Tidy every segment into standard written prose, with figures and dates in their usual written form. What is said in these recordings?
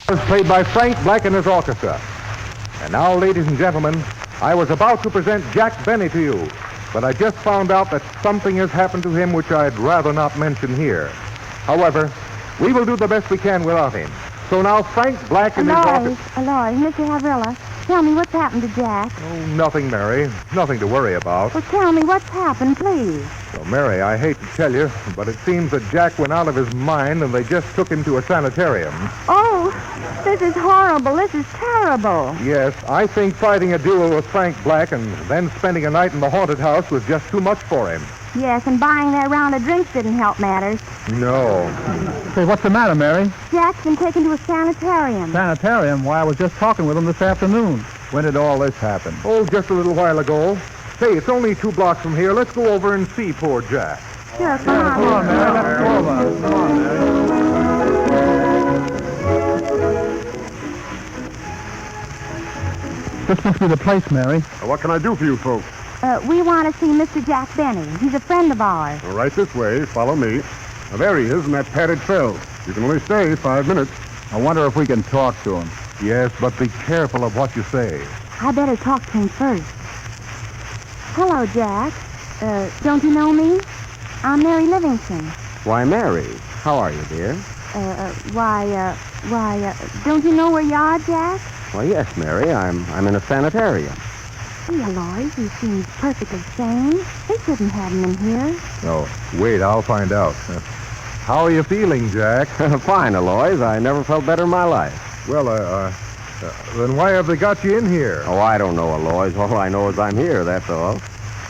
was played by Frank Black and his orchestra. And now, ladies and gentlemen, I was about to present Jack Benny to you, but I just found out that something has happened to him which I'd rather not mention here. However, we will do the best we can without him. So now, Frank Black and his orchestra... Aloys, Mr. Havrilla, tell me what's happened to Jack. Oh, nothing, Mary. Nothing to worry about. Well, tell me what's happened, please. Well, Mary, I hate to tell you, but it seems that Jack went out of his mind and they just took him to a sanitarium. Oh, this is horrible. This is terrible. Yes, I think fighting a duel with Frank Black and then spending a night in the haunted house was just too much for him. Yes, and buying that round of drinks didn't help matters. No. Say, what's the matter, Mary? Jack's been taken to a sanitarium. Sanitarium? Why, I was just talking with him this afternoon. When did all this happen? Oh, just a little while ago. Say, it's only 2 blocks from here. Let's go over and see poor Jack. Sure, come on. Come on, Mary. Let's go over. Come on, Mary. This must be the place, Mary. What can I do for you folks? We want to see Mr. Jack Benny. He's a friend of ours. All right, this way. Follow me. Now, there he is in that padded cell. You can only stay 5 minutes. I wonder if we can talk to him. Yes, but be careful of what you say. I better talk to him first. Hello, Jack. Don't you know me? I'm Mary Livingston. Why, Mary, how are you, dear? Don't you know where you are, Jack? Well, yes, Mary, I'm in a sanitarium. Gee, Aloys, he seems perfectly sane. They shouldn't have him in here. Oh, wait, I'll find out. How are you feeling, Jack? Fine, Aloys. I never felt better in my life. Well, then why have they got you in here? Oh, I don't know, Aloys. All I know is I'm here, that's all.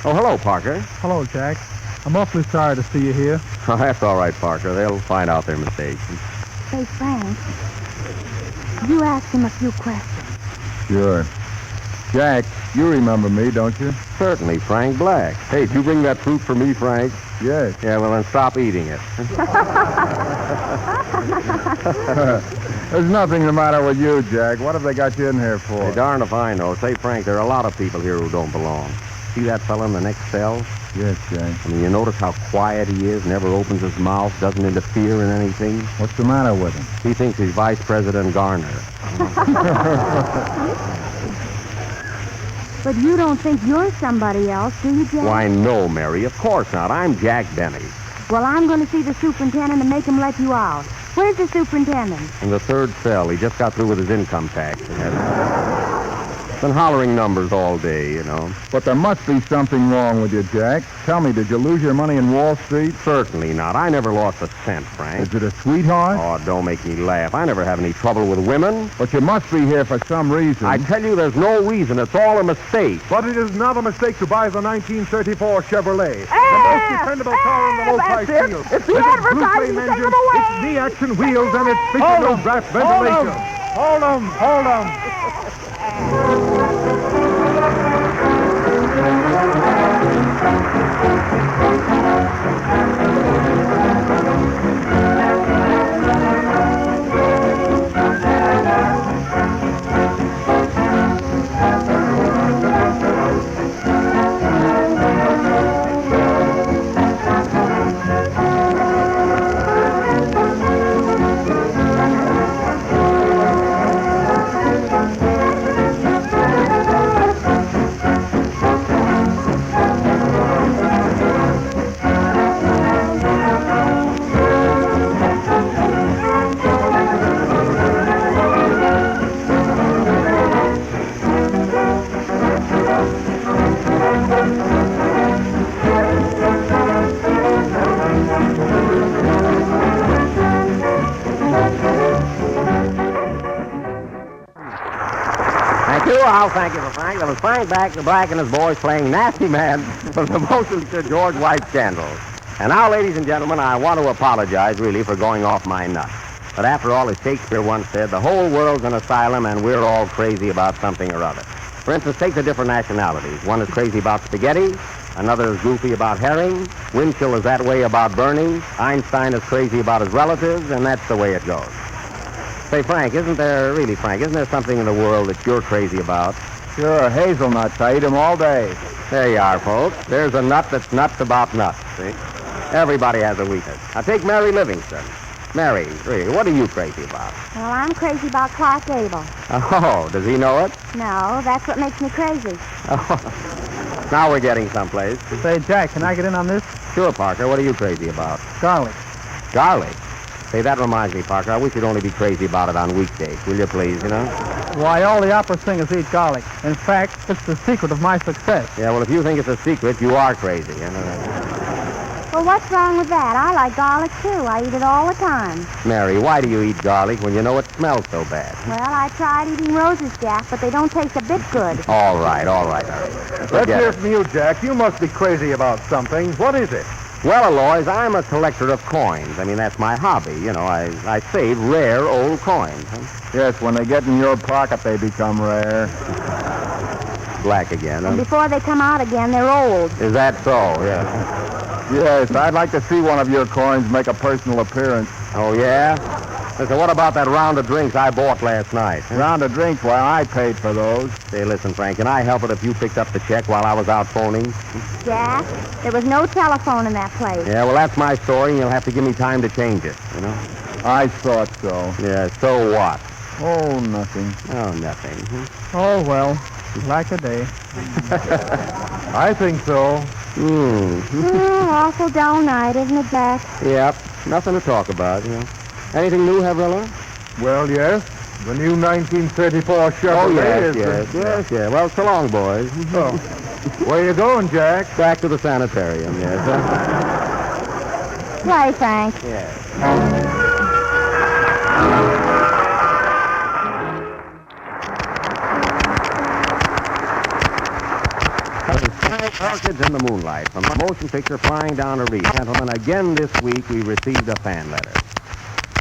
Oh, hello, Parker. Hello, Jack. I'm awfully sorry to see you here. Oh, that's all right, Parker. They'll find out their mistakes. Say, Frank, you ask him a few questions. Sure. Jack, you remember me, don't you? Certainly, Frank Black. Hey, did you bring that fruit for me, Frank? Yes. Yeah, well, then stop eating it. There's nothing the matter with you, Jack. What have they got you in here for? Hey, darn if I know. Say, Frank, there are a lot of people here who don't belong. See that fella in the next cell? Yes, Jack. I mean, you notice how quiet he is, never opens his mouth, doesn't interfere in anything? What's the matter with him? He thinks he's Vice President Garner. But you don't think you're somebody else, do you, Jack? Why, no, Mary, of course not. I'm Jack Benny. Well, I'm going to see the superintendent and make him let you out. Where's the superintendent? In the 3rd cell. He just got through with his income tax. Been hollering numbers all day, you know. But there must be something wrong with you, Jack. Tell me, did you lose your money in Wall Street? Certainly not. I never lost a cent, Frank. Is it a sweetheart? Oh, don't make me laugh. I never have any trouble with women. But you must be here for some reason. I tell you, there's no reason. It's all a mistake. But it is not a mistake to buy the 1934 Chevrolet. The most dependable car in the low-price field. It's the With its advertising. blue-flame Take engine, him away. its knee-action wheels, and its feature-no draft ventilation. Hold him. Thank you for Frank. That was Frank Black and his boys playing Nasty Man from the Motion to George White's Candles. And now, ladies and gentlemen, I want to apologize, really, for going off my nut. But after all, as Shakespeare once said, the whole world's an asylum, and we're all crazy about something or other. For instance, take the different nationalities. One is crazy about spaghetti. Another is goofy about herring. Winchell is that way about burning. Einstein is crazy about his relatives, and that's the way it goes. Say, Frank, isn't there something in the world that you're crazy about? Sure, hazelnuts. I eat them all day. There you are, folks. There's a nut that's nuts about nuts, see? Everybody has a weakness. Now, take Mary Livingston. Mary, really, what are you crazy about? Well, I'm crazy about Clark Gable. Oh, does he know it? No, that's what makes me crazy. Oh, now we're getting someplace. Say, Jack, can I get in on this? Sure, Parker. What are you crazy about? Garlic. Garlic. Say, that reminds me, Parker. I wish you'd only be crazy about it on weekdays. Will you please, you know? Why, all the opera singers eat garlic. In fact, it's the secret of my success. Yeah, well, if you think it's a secret, you are crazy. You know? Well, what's wrong with that? I like garlic, too. I eat it all the time. Mary, why do you eat garlic when you know it smells so bad? Well, I tried eating roses, Jack, but they don't taste a bit good. All right. Let's hear from you, Jack. You must be crazy about something. What is it? Well, Aloys, I'm a collector of coins. I mean, that's my hobby. You know, I save rare old coins. Huh? Yes, when they get in your pocket, they become rare. Black again, huh? And before they come out again, they're old. Is that so? Yeah. Yes, I'd like to see one of your coins make a personal appearance. Oh, yeah? Listen, what about that round of drinks I bought last night? Huh? Round of drinks, why, I paid for those. Say, listen, Frank, can I help it if you picked up the check while I was out phoning? Jack, there was no telephone in that place. Yeah, well, that's my story, and you'll have to give me time to change it, you know? I thought so. Yeah, so what? Oh, nothing. Oh, nothing. Oh, well, like a day. I think so. Awful dull night, isn't it, Jack? Yep, nothing to talk about, you know. Anything new, Havrilla? Well, yes. The new 1934 Chevrolet Oh, yes, is... yes. Well, so long, boys. Oh. Where you going, Jack? Back to the sanitarium, yes. Play, Frank. Yes. Orchids in the Moonlight from the motion picture Flying Down a Reef. Gentlemen, again this week we received a fan letter.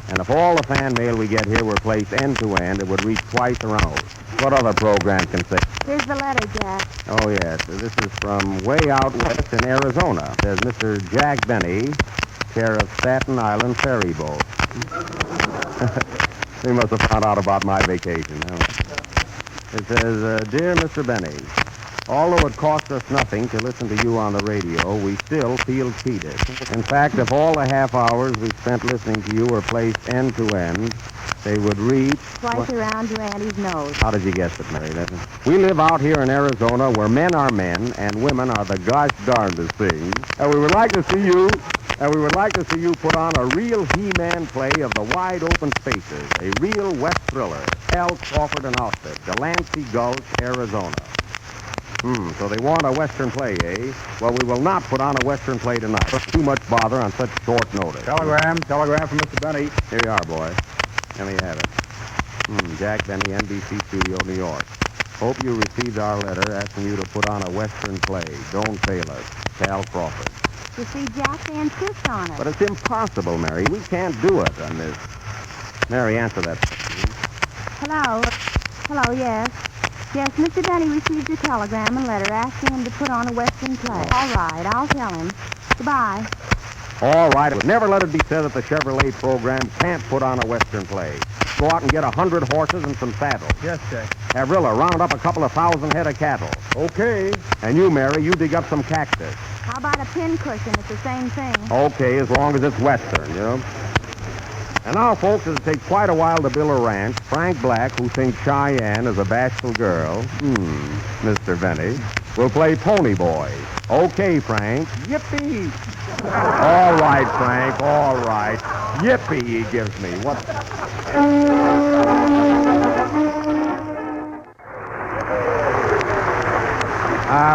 And if all the fan mail we get here were placed end to end, it would reach twice around. What other program can say? Here's the letter, Jack. Oh, yes. This is from way out west in Arizona. There's Mr. Jack Benny, care of Staten Island Ferry Boat. He must have found out about my vacation. It says, Dear Mr. Benny, although it costs us nothing to listen to you on the radio, we still feel cheated. In fact, if all the half hours we spent listening to you were placed end to end, they would reach... Twice around your auntie's nose. How did you guess it, Mary? We live out here in Arizona where men are men and women are the gosh darndest things. And we would like to see you put on a real He-Man play of the wide open spaces, a real West thriller, Al Crawford and Outfit, Delancey Gulch, Arizona. So they want a Western play, eh? Well, we will not put on a Western play tonight. Too much bother on such short notice. Telegram from Mr. Benny. Here you are, boy. Let me have it. Jack Benny, NBC Studio, New York. Hope you received our letter asking you to put on a Western play. Don't fail us. Cal Crawford. You see, Jack, they insist on it. But it's impossible, Mary. We can't do it on this. Mary, answer that. Hello? Hello, yes. Yes, Mr. Benny received your telegram and letter asking him to put on a Western play. All right, I'll tell him. Goodbye. All right. Never let it be said that the Chevrolet program can't put on a Western play. Go out and get 100 horses and some saddles. Yes, Jack. Havrilla, round up a couple of 1,000 head of cattle. Okay. And you, Mary, you dig up some cactus. How about a pincushion? It's the same thing. Okay, as long as it's Western, you know. And now, folks, it'll take quite a while to build a ranch. Frank Black, who thinks Cheyenne is a bashful girl, Mr. Benny, will play Pony Boy. Okay, Frank. Yippee! All right, Frank, all right. Yippee, he gives me. What?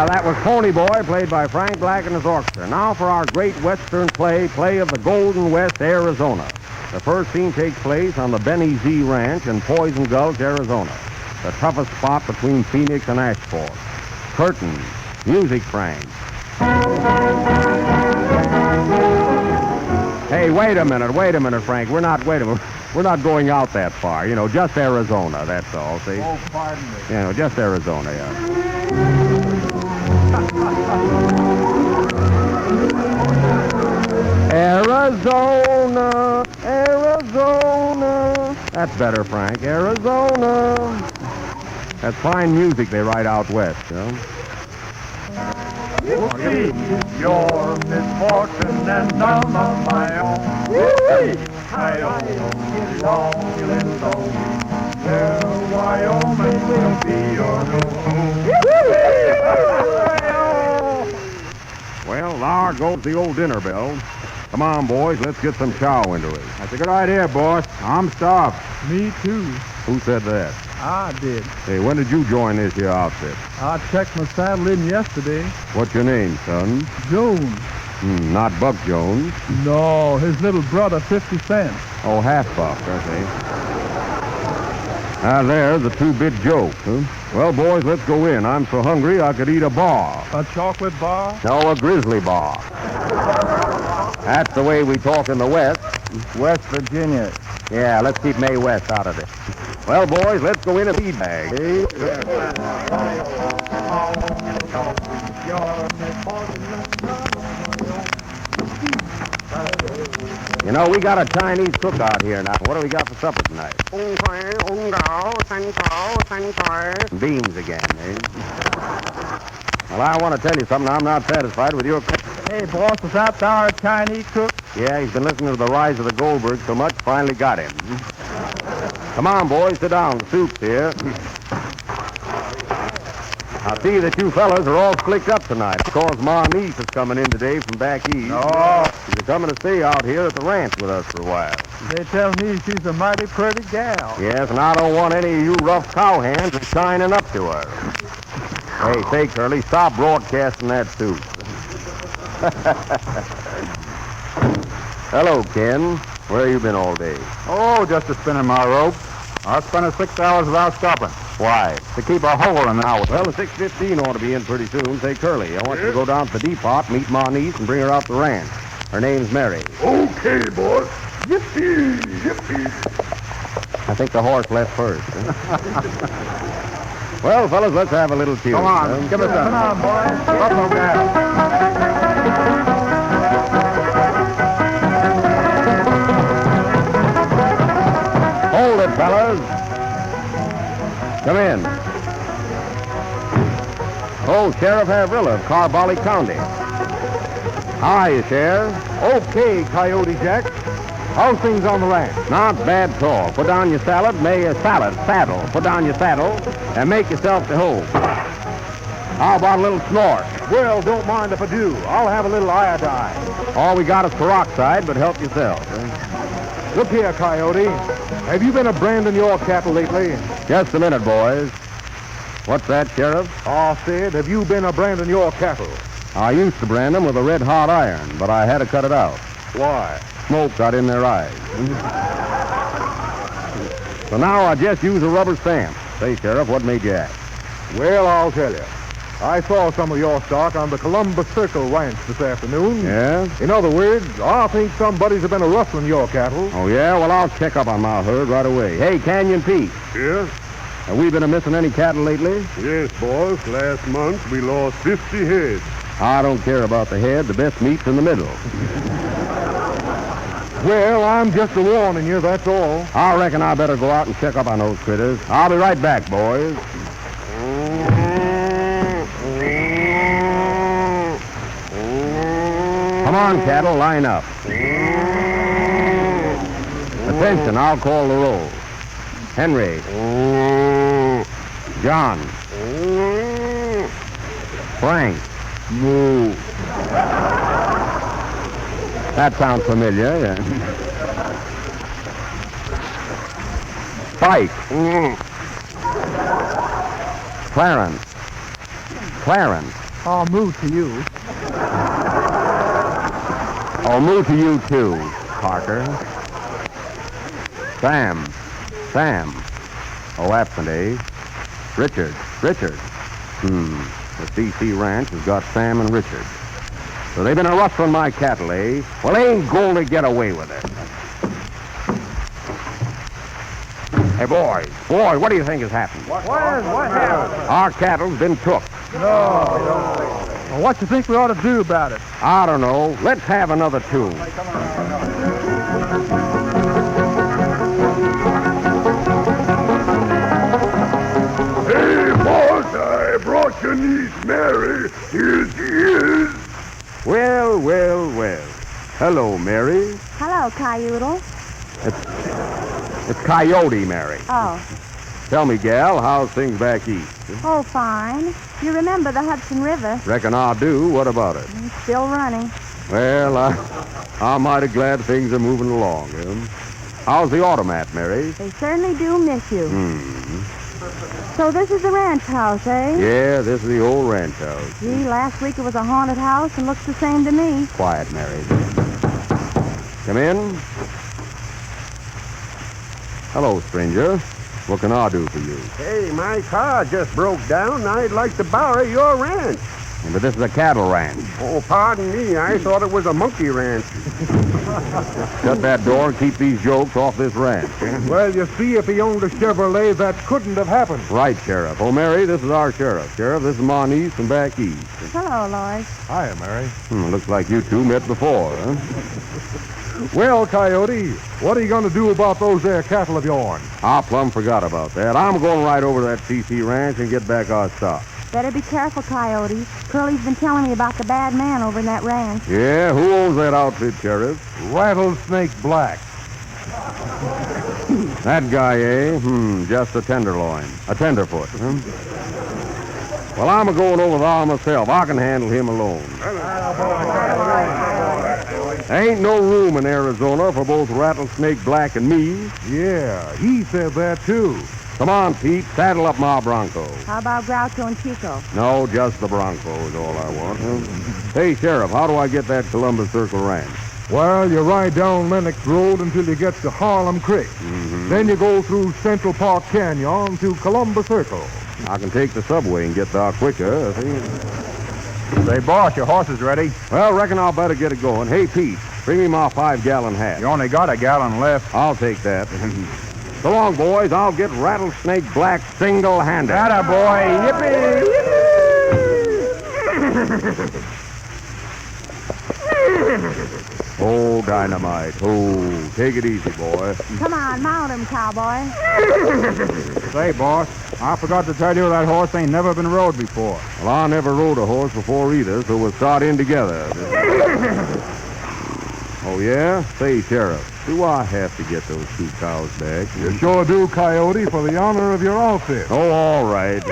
That was Pony Boy, played by Frank Black and his orchestra. Now for our great Western play of the Golden West, Arizona. The first scene takes place on the Benny Z Ranch in Poison Gulch, Arizona, the toughest spot between Phoenix and Ashford. Curtain, music, Frank. Hey, wait a minute, Frank. We're not going out that far. You know, just Arizona, that's all, see? Oh, pardon me. You know, just Arizona, yeah. Arizona, Arizona. That's better, Frank. Arizona. That's fine music they write out west, you know. Your misfortune and none of my own. Get along, feeling lonely. Well, Wyoming will be your home. Well, there goes the old dinner bell. Come on, boys, let's get some chow into it. That's a good idea, boss. I'm starved. Me too. Who said that? I did. Hey, when did you join this here outfit? I checked my saddle in yesterday. What's your name, son? Jones. Not Buck Jones. No, his little brother, 50 cents. Oh, half Buck, I see. Ah, there's the two-bit joke, huh? Well, boys, let's go in. I'm so hungry I could eat a bar. A chocolate bar? No, a grizzly bar. That's the way we talk in the West. West Virginia. Yeah, let's keep Mae West out of it. Well, boys, let's go in and feed bag. You know, we got a Chinese cook out here now. What do we got for supper tonight? Beans again, eh? Well, I want to tell you something. I'm not satisfied with your cook. Hey, boss, is that our Chinese cook? Yeah, he's been listening to the rise of the Goldbergs so much, finally got him. Come on, boys, sit down. The soup's here. I see that you fellas are all slicked up tonight. Of course, Ma Niece is coming in today from back east. Oh, She's coming to stay out here at the ranch with us for a while. They tell me she's a mighty pretty gal. Yes, and I don't want any of you rough cowhands shining up to her. Hey, say, Curly, stop broadcasting that soup. Hello, Ken. Where you been all day? oh, just a spinning my rope. I spent 6 hours without stopping. Why? To keep a hole in the house. Well, the 6:15 ought to be in pretty soon. Say, Curly, I want you to go down to the depot, meet Ma Niece, and bring her out to the ranch. Her name's Mary. Okay, boss. Yippee, yippee. I think the horse left first. Huh? Well, fellas, let's have a little cheer. Come on, give us a... Come on, boys. Buffalo gal. Hold it, fellas. Come in. Oh, Sheriff Havrilla of Carboli County. How are you, Sheriff? Okay, Coyote Jack. How's things on the ranch? Not bad at all. Put down your saddle. Put down your saddle and make yourself to home. How about a little snort? Well, don't mind if I do. I'll have a little iodine. All we got is peroxide, but help yourself. Eh? Look here, Coyote. Have you been branding your cattle lately? Just a minute, boys. What's that, Sheriff? I said, have you been branding your cattle? I used to brand them with a red-hot iron, but I had to cut it out. Why? Smoke got in their eyes. So now I just use a rubber stamp. Say, Sheriff, what made you ask? Well, I'll tell you. I saw some of your stock on the Columbus Circle Ranch this afternoon. Yeah? In other words, I think somebody's been rustling your cattle. Oh, yeah? Well, I'll check up on my herd right away. Hey, Canyon Pete, Yes? have we been missing any cattle lately? Yes, boss. Last month we lost 50 head. I don't care about the head. The best meat's in the middle. Well, I'm just warning you, that's all. I reckon I better go out and check up on those critters. I'll be right back, boys. Come on, cattle, line up. Attention, I'll call the roll. Henry. John. Frank. Moo. That sounds familiar. Yeah. Spike. Clarence. I'll move to you. I'll move to you, too, Parker. Sam. Oh, absent, eh? Richard. The CC Ranch has got Sam and Richard. So they've been rustling my cattle, eh? Well, they ain't going to get away with it. Hey, boys, what do you think has happened? What happened? Our cattle's been took. Well, what you think we ought to do about it? I don't know. Let's have another tune. Hey, boss, I brought your niece, Mary. Here she is. Well. Hello, Mary. Hello, Coyote. It's Coyote, Mary. Oh. Tell me, gal, how's things back east? Oh, fine. You remember the Hudson River? Reckon I do. What about it? It's still running. Well, I'm mighty glad things are moving along. How's the automat, Mary? They certainly do miss you. So this is the ranch house, eh? Yeah, this is the old ranch house. Gee, last week it was a haunted house and looks the same to me. Quiet, Mary. Come in. Hello, stranger. What can I do for you? Hey, my car just broke down. I'd like to borrow your ranch. But this is a cattle ranch. Oh, pardon me. I thought it was a monkey ranch. Shut that door and keep these jokes off this ranch. Well, you see, if he owned a Chevrolet, that couldn't have happened. Right, Sheriff. Oh, Mary, this is our sheriff. Sheriff, this is my niece from back east. Hello, Lloyd. Hiya, Mary. Looks like you two met before, huh? Well, Coyote, what are you going to do about those there cattle of yourn? I plumb forgot about that. I'm going right over to that CC ranch and get back our stock. Better be careful, Coyote. Curly's been telling me about the bad man over in that ranch. Yeah, who owns that outfit, Sheriff? Rattlesnake Black. That guy, eh? Just a tenderloin. A tenderfoot, huh? Well, I'm a-going over there myself. I can handle him alone. Ain't no room in Arizona for both Rattlesnake Black and me. Yeah, he said that, too. Come on, Pete. Saddle up my Bronco. How about Groucho and Chico? No, just the Bronco is all I want. Hey, Sheriff, how do I get that Columbus Circle Ranch? Well, you ride down Lennox Road until you get to Harlem Creek. Then you go through Central Park Canyon to Columbus Circle. I can take the subway and get there quicker. See? Say, boss, your horse is ready. Well, reckon I'll better get it going. Hey, Pete, bring me my 5-gallon hat. You only got a gallon left. I'll take that. So long, boys. I'll get Rattlesnake Black single-handed. Atta boy. Yippee! Oh, dynamite. Oh, take it easy, boy. Come on, mount him, cowboy. Say, boss, I forgot to tell you that horse ain't never been rode before. Well, I never rode a horse before either, so we'll start in together. Oh, yeah? Say, Sheriff, do I have to get those 2 cows back? You sure do, Coyote, for the honor of your outfit. Oh, all right.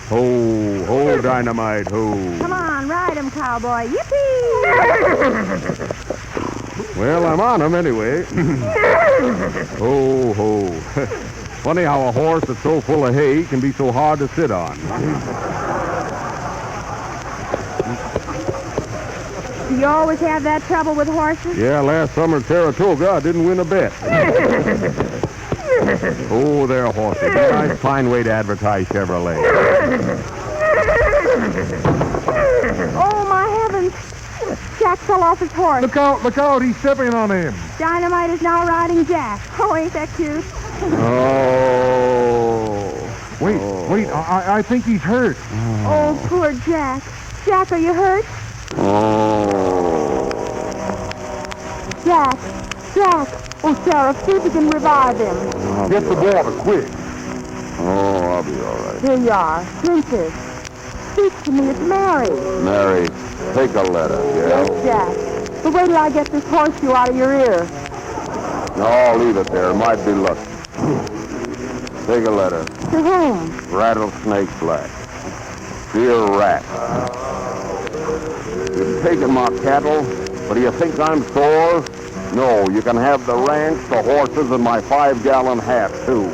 Ho, dynamite, ho. Come on, ride him, cowboy. Yippee! Well, I'm on him anyway. Ho. Funny how a horse that's so full of hay can be so hard to sit on. Do you always have that trouble with horses? Yeah, last summer at Saratoga, I didn't win a bet. Oh, they're horses. A nice, fine way to advertise Chevrolet. Oh, my heavens. Jack fell off his horse. Look out, he's stepping on him. Dynamite is now riding Jack. Oh, ain't that cute? Oh. Wait, I think he's hurt. Oh, poor Jack. Jack, are you hurt? Oh. Jack. Oh, Sheriff, see if you can revive him. Get the water, quick. Oh, I'll be all right. Here you are. Princess. Speak to me. It's Mary. Mary, take a letter, Yes, Jack. But wait till I get this horseshoe out of your ear. No, I'll leave it there. It might be lucky. Take a letter. To whom? Rattlesnake Black. Dear Rat. You've taken my cattle, but do you think I'm sore? No, you can have the ranch, the horses, and my 5-gallon hat, too.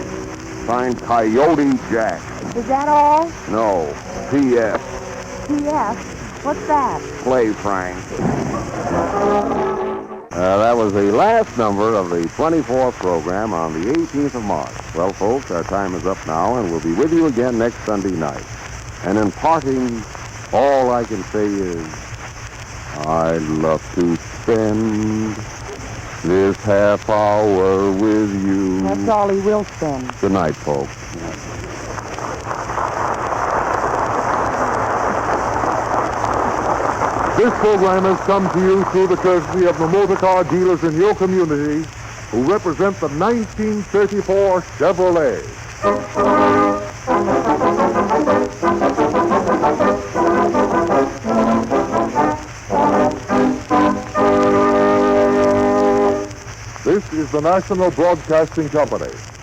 Signed Coyote Jack. Is that all? No. P.S. P.S. What's that? Play, Frank. That was the last number of the 24th program on the 18th of March. Well, folks, our time is up now, and we'll be with you again next Sunday night. And in parting, all I can say is, I'd love to spend this half hour with you. That's all he will spend. Good night, folks. This program has come to you through the courtesy of the motor car dealers in your community who represent the 1934 Chevrolet. This is is the National Broadcasting Company.